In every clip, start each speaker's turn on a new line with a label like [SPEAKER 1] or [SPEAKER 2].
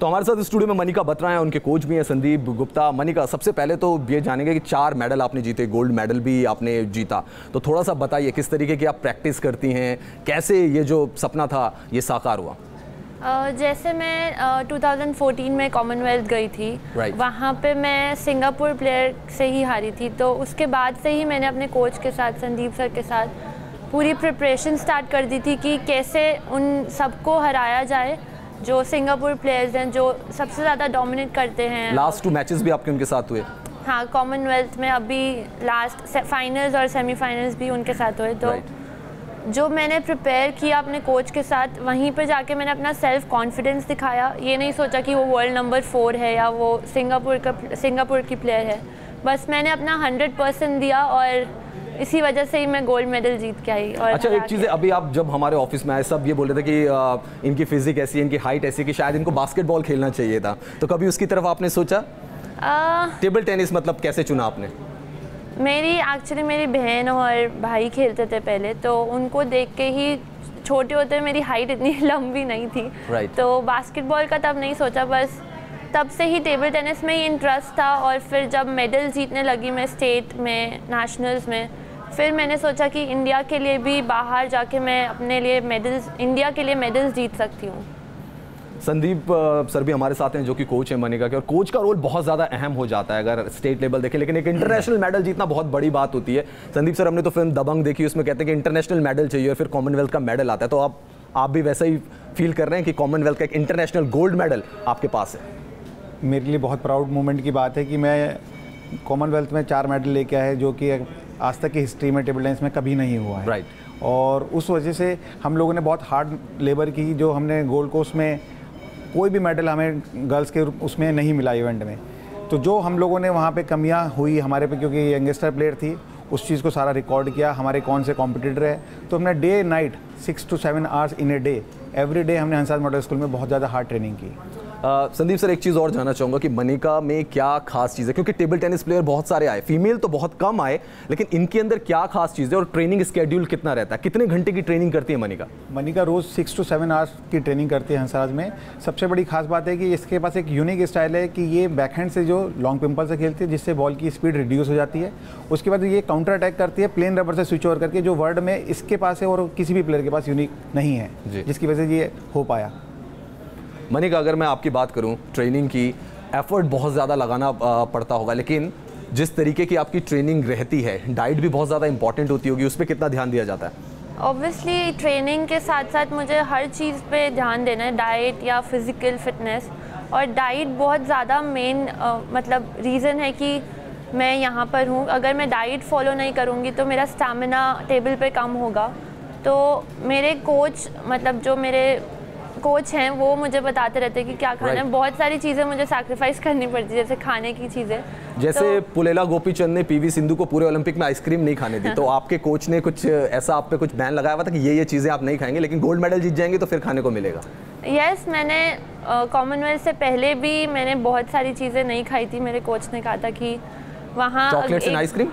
[SPEAKER 1] तो हमारे साथ स्टूडियो में मनिका बत्रा हैं, उनके कोच भी हैं संदीप गुप्ता। मनिका, सबसे पहले तो ये जानेंगे कि 4 मेडल आपने जीते, गोल्ड मेडल भी आपने जीता, तो थोड़ा सा बताइए किस तरीके की आप प्रैक्टिस करती हैं, कैसे ये जो सपना था ये साकार हुआ?
[SPEAKER 2] जैसे मैं 2014 में कॉमनवेल्थ गई थी, वहाँ पे मैं सिंगापुर प्लेयर से ही हारी थी। तो उसके बाद से ही मैंने अपने कोच के साथ, संदीप सर के साथ, पूरी प्रिपरेशन स्टार्ट कर दी थी कि कैसे उन सबको हराया जाए जो सिंगापुर प्लेयर्स हैं, जो सबसे ज़्यादा डोमिनेट करते हैं।
[SPEAKER 1] लास्ट 2 मैचेस भी आपके उनके साथ हुए?
[SPEAKER 2] हाँ, कॉमनवेल्थ में अभी लास्ट फाइनल्स और सेमीफाइनल्स भी उनके साथ हुए। तो जो मैंने प्रिपेयर किया अपने कोच के साथ, वहीं पर जाके मैंने अपना सेल्फ कॉन्फिडेंस दिखाया। ये नहीं सोचा कि वो वर्ल्ड नंबर 4 है या वो सिंगापुर की प्लेयर है। बस मैंने अपना 100% दिया और इसी वजह से ही मैं गोल्ड मेडल जीत के आई। और
[SPEAKER 1] अच्छा, एक चीज़ है, अभी आप जब हमारे ऑफिस में आए सब ये बोल रहे थे कि इनकी फिजिक ऐसी है, इनकी हाइट ऐसी है कि शायद इनको बास्केटबॉल खेलना चाहिए था, तो कभी उसकी तरफ आपने सोचा? टेबल टेनिस मतलब कैसे चुना आपने?
[SPEAKER 2] मेरी बहन और भाई खेलते थे पहले, तो उनको देख के ही छोटे होते मेरी हाइट इतनी लंबी नहीं थी। तो बास्केटबॉल का तब नहीं सोचा, बस तब से ही टेबल टेनिस में ही इंटरेस्ट था। और फिर जब मेडल जीतने लगी मैं स्टेट में, नेशनल्स में, फिर मैंने सोचा कि इंडिया के लिए भी बाहर जाके मैं अपने लिए इंडिया के लिए मेडल्स जीत सकती हूँ।
[SPEAKER 1] संदीप सर भी हमारे साथ हैं जो कि कोच हैं मनिका के, और कोच का रोल बहुत ज़्यादा अहम हो जाता है अगर स्टेट लेवल देखें, लेकिन एक इंटरनेशनल मेडल जीतना बहुत बड़ी बात होती है। संदीप सर, हमने तो फिल्म दबंग देखी, उसमें कहते हैं कि इंटरनेशनल मेडल चाहिए और फिर कॉमनवेल्थ का मेडल आता है, तो आप भी वैसा ही फील कर रहे हैं कि कॉमनवेल्थ का एक इंटरनेशनल गोल्ड मेडल आपके पास है?
[SPEAKER 3] मेरे लिए बहुत प्राउड मोमेंट की बात है कि मैं कॉमनवेल्थ में 4 मेडल लेके आए, जो कि आज तक की हिस्ट्री में टेबल टेनिस में कभी नहीं हुआ है। और उस वजह से हम लोगों ने बहुत हार्ड लेबर की, जो हमने गोल्ड कोस्ट में कोई भी मेडल हमें गर्ल्स के उसमें नहीं मिला इवेंट में। तो जो हम लोगों ने वहाँ पे कमियाँ हुई हमारे पे, क्योंकि यंगस्टर प्लेयर थी, उस चीज़ को सारा रिकॉर्ड किया, हमारे कौन से कॉम्पिटिटर है। तो हमने day night 6 to 7 hours in a day, every day हमने हंसाद मॉडल स्कूल में बहुत ज़्यादा हार्ड ट्रेनिंग की।
[SPEAKER 1] संदीप सर, एक चीज़ और जानना चाहूँगा कि मनिका में क्या खास चीज़ है, क्योंकि टेबल टेनिस प्लेयर बहुत सारे आए, फीमेल तो बहुत कम आए, लेकिन इनके अंदर क्या खास चीज़ है और ट्रेनिंग स्केड्यूल कितना रहता है, कितने घंटे की ट्रेनिंग करती है मनिका?
[SPEAKER 3] मनिका रोज़ 6 to 7 आवर्स की ट्रेनिंग करती है हंसराज में। सबसे बड़ी खास बात है कि इसके पास एक यूनिक स्टाइल है कि ये बैकहैंड से जो लॉन्ग पिंपल से खेलती है, जिससे बॉल की स्पीड रिड्यूस हो जाती है। उसके बाद ये काउंटर अटैक करती है प्लेन रबर से स्विच ओवर करके, जो वर्ल्ड में इसके पास है और किसी भी प्लेयर के पास यूनिक नहीं है, जिसकी वजह से ये हो पाया।
[SPEAKER 1] मनिका, अगर मैं आपकी बात करूं, ट्रेनिंग की एफर्ट बहुत ज़्यादा लगाना पड़ता होगा, लेकिन जिस तरीके की आपकी ट्रेनिंग रहती है, डाइट भी बहुत ज़्यादा इंपॉर्टेंट होती होगी, उस पर कितना ध्यान दिया जाता है?
[SPEAKER 2] ऑब्वियसली ट्रेनिंग के साथ साथ मुझे हर चीज़ पे ध्यान देना है, डाइट या फिज़िकल फिटनेस। और डाइट बहुत ज़्यादा मेन मतलब रीज़न है कि मैं यहाँ पर हूँ। अगर मैं डाइट फॉलो नहीं करूँगी तो मेरा स्टैमिना टेबल पे कम होगा। तो मेरे कोच, मतलब जो मेरे कोच हैं, वो मुझे बताते रहते हैं कि क्या खाना है। बहुत सारी चीज़ें मुझे सैक्रिफाइस करनी पड़ती है, जैसे खाने की चीज़ें।
[SPEAKER 1] जैसे पुलेला गोपीचंद ने पीवी सिंधु को पूरे ओलंपिक में आइसक्रीम नहीं खाने दी, तो आपके कोच ने कुछ ऐसा आप पे कुछ बैन लगाया हुआ था कि ये चीज़ें आप नहीं खाएंगे, लेकिन गोल्ड मेडल जीत जाएंगे तो फिर खाने को मिलेगा?
[SPEAKER 2] यस, मैंने कॉमनवेल्थ से पहले भी मैंने बहुत सारी चीज़ें नहीं खाई थी। मेरे कोच ने कहा था कि वहाँ
[SPEAKER 1] chocolates and ice cream,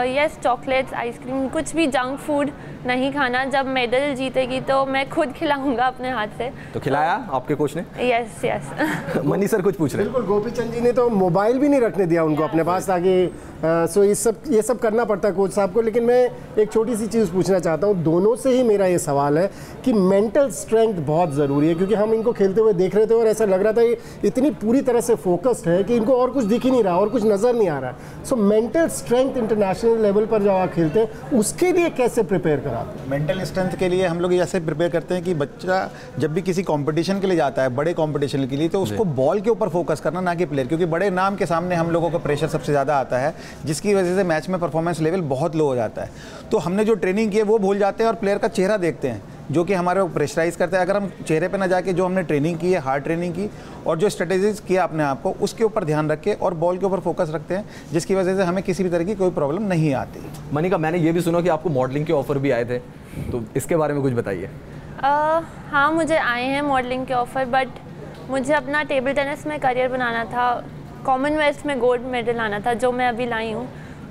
[SPEAKER 2] yes, chocolates, ice cream, कुछ भी जंक फूड नहीं खाना। जब मेडल जीतेगी तो मैं खुद खिलाऊंगा अपने हाथ से।
[SPEAKER 1] तो खिलाया आपके कोच ने?
[SPEAKER 2] Yes yes.
[SPEAKER 1] मनी सर कुछ पूछ रहे हैं?
[SPEAKER 4] बिल्कुल, गोपीचंद जी ने तो मोबाइल भी नहीं रखने दिया उनको अपने पास, ताकि सो ये सब करना पड़ता है कोच साहब को। लेकिन मैं एक छोटी सी चीज़ पूछना चाहता हूँ, दोनों से ही मेरा ये सवाल है कि मेंटल स्ट्रेंथ बहुत ज़रूरी है, क्योंकि हम इनको खेलते हुए देख रहे थे और ऐसा लग रहा था ये इतनी पूरी तरह से फोकस्ड है कि इनको और कुछ दिख ही नहीं रहा और कुछ नज़र नहीं आ रहा। So mental strength international level पर जब आप खेलते हैं, उसके लिए कैसे प्रिपेयर कराते हैं?
[SPEAKER 3] मेंटल स्ट्रेंथ के लिए हम लोग ऐसे प्रिपेयर करते हैं कि बच्चा जब भी किसी कंपटीशन के लिए जाता है, बड़े कंपटीशन के लिए, तो उसको बॉल के ऊपर फोकस करना, ना कि प्लेयर, क्योंकि बड़े नाम के सामने हम लोगों का प्रेशर सबसे ज़्यादा आता है, जिसकी वजह से मैच में परफॉर्मेंस लेवल बहुत लो हो जाता है। तो हमने जो ट्रेनिंग की है वो भूल जाते हैं और प्लेयर का चेहरा देखते हैं, जो कि हमारे को प्रेशराइज करता है। अगर हम चेहरे पे ना जाके जो हमने ट्रेनिंग की है, हार्ड ट्रेनिंग की, और जो स्ट्रेटेजीज किया अपने आप को, उसके ऊपर ध्यान रख के और बॉल के ऊपर फोकस रखते हैं, जिसकी वजह से हमें किसी भी तरह की कोई प्रॉब्लम नहीं आती।
[SPEAKER 1] मनिका, मैंने ये भी सुना कि आपको मॉडलिंग के ऑफर भी आए थे, तो इसके बारे में कुछ बताइए।
[SPEAKER 2] हाँ, मुझे आए हैं मॉडलिंग के ऑफर, बट मुझे अपना टेबल टेनिस में करियर बनाना था, कॉमनवेल्थ में गोल्ड मेडल आना था, जो मैं अभी लाई हूँ।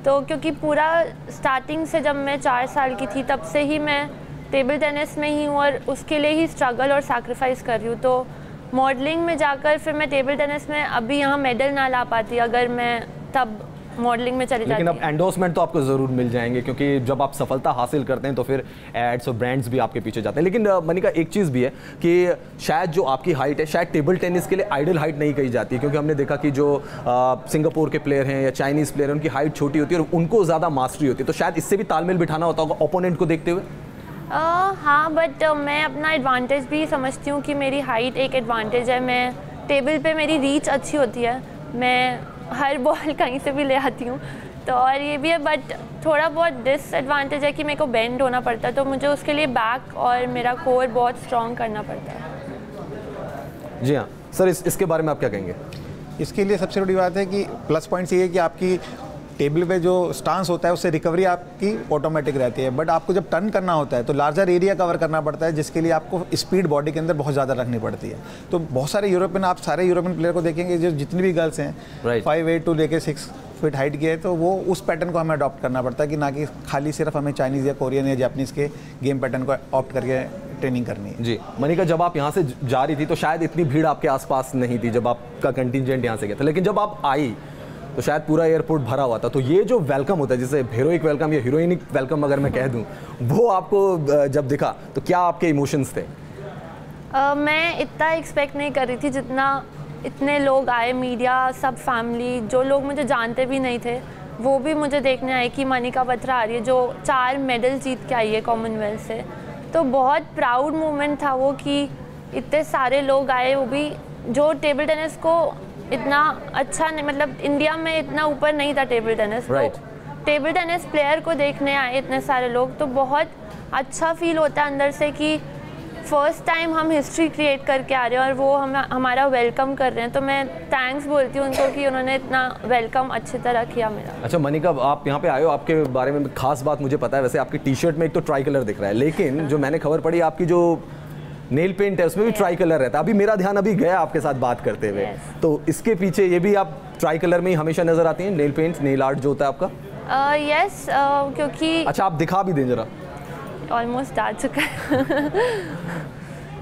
[SPEAKER 2] तो क्योंकि पूरा स्टार्टिंग से जब मैं 4 साल की थी, तब से ही मैं टेबल टेनिस में ही हूँ और उसके लिए ही स्ट्रगल और सैक्रिफाइस कर रही हूँ। तो मॉडलिंग में जाकर फिर मैं टेबल टेनिस में अभी यहाँ मेडल ना ला पाती अगर मैं तब मॉडलिंग में चली जाती।
[SPEAKER 1] लेकिन अब एंडोर्समेंट तो आपको ज़रूर मिल जाएंगे, क्योंकि जब आप सफलता हासिल करते हैं तो फिर एड्स और ब्रांड्स भी आपके पीछे जाते हैं। लेकिन मनिका, एक चीज़ भी है कि शायद जो आपकी हाइट है शायद टेबल टेनिस के लिए आइडल हाइट नहीं कही जाती है, क्योंकि हमने देखा कि जो सिंगापुर के प्लेयर हैं या चाइनीज़ प्लेयर हैं उनकी हाइट छोटी होती है और उनको ज़्यादा मास्टरी होती है, तो शायद इससे भी तालमेल बिठाना होता होगा ओपोनेंट को देखते हुए।
[SPEAKER 2] हाँ, बट मैं अपना एडवांटेज भी समझती हूँ कि मेरी हाइट एक एडवांटेज है। मैं टेबल पे मेरी रीच अच्छी होती है, मैं हर बॉल कहीं से भी ले आती हूँ, तो और ये भी है। बट थोड़ा बहुत डिसएडवांटेज है कि मेरे को बेंड होना पड़ता है, तो मुझे उसके लिए बैक और मेरा कोर बहुत स्ट्रॉन्ग करना पड़ता है।
[SPEAKER 1] जी हाँ सर, इसके बारे में आप क्या कहेंगे?
[SPEAKER 3] इसके लिए सबसे बड़ी बात है कि प्लस पॉइंट्स ये है कि आपकी टेबल पे जो स्टांस होता है उससे रिकवरी आपकी ऑटोमेटिक रहती है, बट आपको जब टर्न करना होता है तो लार्जर एरिया कवर करना पड़ता है, जिसके लिए आपको स्पीड बॉडी के अंदर बहुत ज़्यादा रखनी पड़ती है। तो बहुत सारे यूरोपियन, आप सारे यूरोपियन प्लेयर को देखेंगे जो जितनी भी गर्ल्स हैं 5'8" टू लेके 6 फीट हाइट की है, तो वो उस पैटर्न को हमें अडॉप्ट करना पड़ता है कि ना कि खाली सिर्फ हमें चाइनीज़ या कोरियन या जापानीज़ के गेम पैटर्न को ऑप्ट करके ट्रेनिंग करनी है।
[SPEAKER 1] जी मनिका, जब आप यहाँ से जा रही थी तो शायद इतनी भीड़ आपके आसपास नहीं थी जब आपका कंटिजेंट यहाँ से गया था, लेकिन जब आप आई तो शायद पूरा एयरपोर्ट भरा हुआ था। तो ये जो वेलकम होता है, जिसे हीरोइक वेलकम या हीरोइनिक वेलकम अगर मैं कह दूं, वो आपको जब दिखा तो क्या आपके इमोशंस थे?
[SPEAKER 2] मैं इतना एक्सपेक्ट नहीं कर रही थी जितना इतने लोग आए, मीडिया, सब फैमिली, जो लोग मुझे जानते भी नहीं थे वो भी मुझे देखने आए कि मनिका बत्रा आ रही है, जो 4 मेडल जीत के आई है कॉमनवेल्थ से। तो बहुत प्राउड मोमेंट था वो कि इतने सारे लोग आए, वो भी जो टेबल टेनिस को इतना अच्छा नहीं, मतलब इंडिया में इतना ऊपर नहीं था टेबल टेनिस,
[SPEAKER 1] right.
[SPEAKER 2] तो टेबल टेनिस प्लेयर को देखने आए इतने सारे लोग, तो बहुत अच्छा फील होता है अंदर से कि फर्स्ट टाइम हम हिस्ट्री क्रिएट करके आ रहे हैं और वो हमारा वेलकम कर रहे हैं। तो मैं थैंक्स बोलती हूँ उनको कि उन्होंने इतना वेलकम अच्छी तरह किया मेरा।
[SPEAKER 1] अच्छा मनिका, आप यहाँ पे आए हो, आपके बारे में खास बात मुझे पता है, वैसे आपकी टी शर्ट में एक तो ट्राई कलर दिख रहा है, लेकिन जो मैंने खबर पड़ी आपकी जो नेल पेंट है उसमें भी ट्राई कलर रहता है। अभी मेरा ध्यान अभी गया आपके साथ बात करते हुए, तो इसके पीछे ये भी आप ट्राई कलर में ही हमेशा नजर आती हैं, नेल पेंट, नेल आर्ट जो होता है आपका?
[SPEAKER 2] यस, क्योंकि
[SPEAKER 1] अच्छा आप दिखा भी दें जरा।
[SPEAKER 2] ऑलमोस्ट आ चुका है।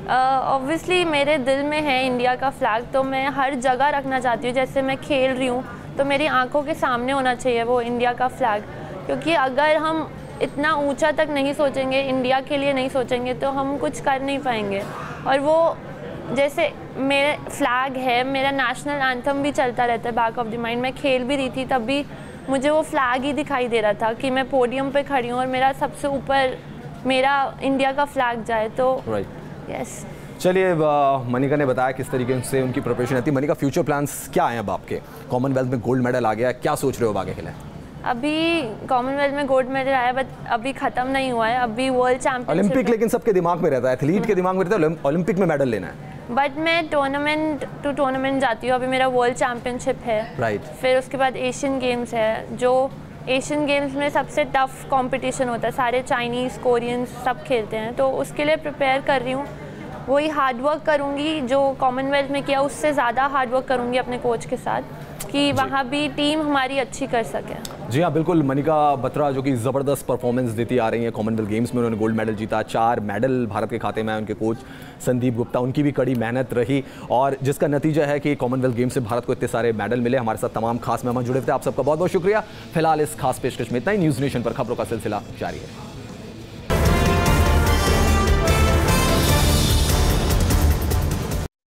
[SPEAKER 2] ऑब्वियसली मेरे दिल में है इंडिया का फ्लैग, तो मैं हर जगह रखना चाहती हूँ। जैसे मैं खेल रही हूँ तो मेरी आंखों के सामने होना चाहिए वो इंडिया का फ्लैग, क्योंकि अगर हम इतना ऊंचा तक नहीं सोचेंगे, इंडिया के लिए नहीं सोचेंगे, तो हम कुछ कर नहीं पाएंगे। और वो जैसे मेरा फ्लैग है, मेरा नेशनल एंथम भी चलता रहता है बैक ऑफ द माइंड। मैं खेल भी रही थी तब भी मुझे वो फ्लैग ही दिखाई दे रहा था कि मैं पोडियम पे खड़ी हूँ और मेरा सबसे ऊपर मेरा इंडिया का फ्लैग जाए, तो यस।
[SPEAKER 1] चलिए, मनिका ने बताया किस तरीके से उनकी प्रिपरेशन थी। मनिका, फ्यूचर प्लान्स क्या हैं अब आपके? कॉमनवेल्थ में गोल्ड मेडल आ गया, क्या सोच रहे हो आगे के लिए?
[SPEAKER 2] अभी कॉमनवेल्थ में गोल्ड मेडल आया, बट अभी ख़त्म नहीं हुआ है, अभी वर्ल्ड चैंपियनशिप।
[SPEAKER 1] ओलंपिक लेकिन सबके दिमाग में रहता है, एथलीट के दिमाग में रहता है ओलंपिक में मेडल लेना है,
[SPEAKER 2] बट मैं टूर्नामेंट टू टूर्नामेंट जाती हूँ। अभी मेरा वर्ल्ड चैंपियनशिप है,
[SPEAKER 1] राइट।
[SPEAKER 2] फिर उसके बाद एशियन गेम्स है, जो एशियन गेम्स में सबसे टफ कंपटीशन होता है, सारे चाइनीज़, कोरियंस सब खेलते हैं, तो उसके लिए प्रिपेयर कर रही हूँ। वही हार्डवर्क करूँगी जो कॉमनवेल्थ में किया, उससे ज़्यादा हार्डवर्क करूँगी अपने कोच के साथ कि वहाँ भी टीम हमारी अच्छी कर सके।
[SPEAKER 1] जी हाँ, बिल्कुल। मनिका बत्रा जो कि ज़बरदस्त परफॉर्मेंस देती आ रही हैं, कॉमनवेल्थ गेम्स में उन्होंने गोल्ड मेडल जीता, 4 मेडल भारत के खाते में आए। उनके कोच संदीप गुप्ता, उनकी भी कड़ी मेहनत रही और जिसका नतीजा है कि कॉमनवेल्थ गेम्स से भारत को इतने सारे मेडल मिले। हमारे साथ तमाम खास मेहमान जुड़े थे, आप सबका बहुत बहुत शुक्रिया। फिलहाल इस खास पेशकश में इतना ही। न्यूज़ नेशन पर खबरों का सिलसिला जारी है।